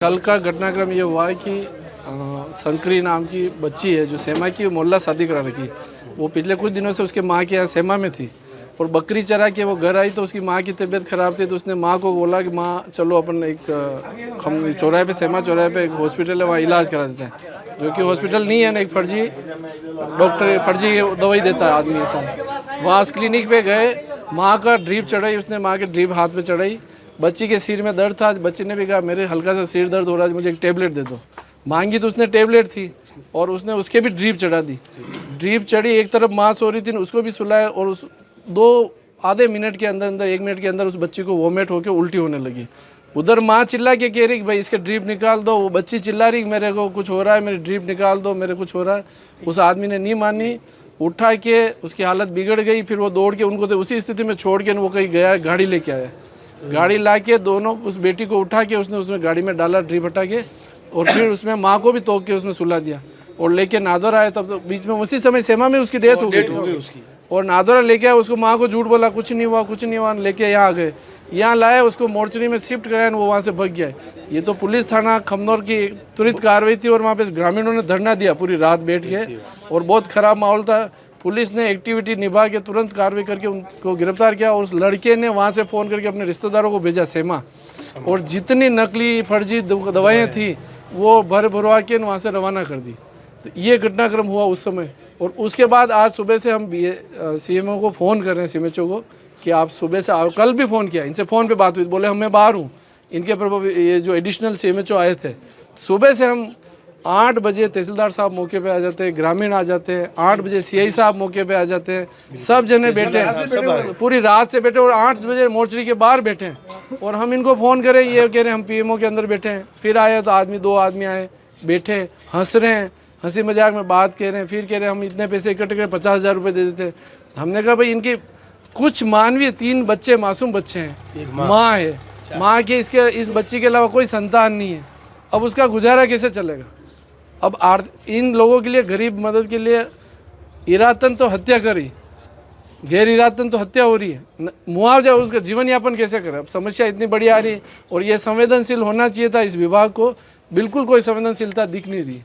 कल का घटनाक्रम ये हुआ है कि शंकरी नाम की बच्ची है जो सेमा की मोहल्ला शादी करा रखी। वो पिछले कुछ दिनों से उसके माँ के यहाँ सेमा में थी और बकरी चरा के वो घर आई तो उसकी माँ की तबीयत खराब थी। तो उसने माँ को बोला कि माँ चलो अपन एक चौराहे पे सेमा चौराहे पे एक हॉस्पिटल है वहाँ इलाज करा देते हैं, जो कि हॉस्पिटल नहीं है ना, एक फर्जी डॉक्टर फर्जी दवाई देता है आदमी ऐसा। वहाँ उस क्लिनिक पे गए, माँ का ड्रीप चढ़ाई, उसने माँ के ड्रीप हाथ में चढ़ाई। बच्ची के सिर में दर्द था, बच्ची ने भी कहा मेरे हल्का सा सिर दर्द हो रहा है, मुझे एक टेबलेट दे दो। मांगी तो उसने टेबलेट थी और उसने उसके भी ड्रीप चढ़ा दी। ड्रीप चढ़ी, एक तरफ माँ सो रही थी, उसको भी सुलाया और उस आधे मिनट के अंदर अंदर 1 मिनट के अंदर उस बच्ची को वोमिट होकर उल्टी होने लगी। उधर माँ चिल्ला के कह रही कि भाई इसके ड्रीप निकाल दो, वो बच्ची चिल्ला रही मेरे को कुछ हो रहा है, मेरे ड्रीप निकाल दो, मेरे कुछ हो रहा है। उस आदमी ने नहीं मानी, उठा के उसकी हालत बिगड़ गई। फिर वो दौड़ के उनको तो उसी स्थिति में छोड़ के वो कहीं गया, गाड़ी लेके आया। गाड़ी ला के दोनों उस बेटी को उठा के उसने उसमें गाड़ी में डाला ड्रिप हटा के, और फिर उसमें माँ को भी तोड़ के उसमें सुला दिया और लेके नादौर आया। तब तो बीच में उसी समय सेमा में उसकी डेथ हो गई उसकी। और नादौरा लेके आया उसको, माँ को झूठ बोला कुछ नहीं हुआ कुछ नहीं हुआ, लेके यहाँ आ गए। यहाँ लाया उसको मोर्चरी में शिफ्ट कराया, वो वहाँ से भाग गया। ये तो पुलिस थाना खमनौर की त्वरित कार्रवाई थी और वहाँ पे ग्रामीणों ने धरना दिया पूरी रात बैठ के और बहुत खराब माहौल था। पुलिस ने एक्टिविटी निभा के तुरंत कार्रवाई करके उनको गिरफ्तार किया और उस लड़के ने वहाँ से फ़ोन करके अपने रिश्तेदारों को भेजा सेमा, और जितनी नकली फर्जी दवाएं थी वो भरवा के वहाँ से रवाना कर दी। तो ये घटनाक्रम हुआ उस समय। और उसके बाद आज सुबह से हम सीएमओ को फ़ोन कर रहे हैं, सीएमएचओ को, कि आप सुबह से आओ। कल भी फ़ोन किया, इनसे फ़ोन पे बात हुई, बोले हम मैं बाहर हूँ। इनके प्रभाव ये जो एडिशनल सीएमएचओ आए थे, सुबह से हम 8 बजे तहसीलदार साहब मौके पे आ जाते हैं, ग्रामीण आ जाते हैं, 8 बजे सीआई साहब मौके पे आ जाते हैं, सब जने बैठे हैं, पूरी रात से बैठे और 8 बजे मोर्चरी के बाहर बैठे हैं। और हम इनको फ़ोन करें, ये कह रहे हैं हम पीएमओ के अंदर बैठे हैं। फिर आए तो 2 आदमी आए, बैठे, हंस रहे हैं, हंसी मजाक में बात कह रहे हैं। फिर कह रहे हैं हम इतने पैसे इकट्ठे करें, 50,000 रुपये दे देते। हमने कहा भाई इनकी कुछ मानवीय, 3 बच्चे मासूम बच्चे हैं, माँ है, माँ के इस बच्ची के अलावा कोई संतान नहीं है। अब उसका गुजारा कैसे चलेगा? अब इन लोगों के लिए गरीब मदद के लिए इरादतन तो हत्या करी, गैर इरादतन तो हत्या हो रही है, मुआवजा उसका जीवन यापन कैसे करे? अब समस्या इतनी बड़ी आ रही है और ये संवेदनशील होना चाहिए था इस विभाग को, बिल्कुल कोई संवेदनशीलता दिख नहीं रही।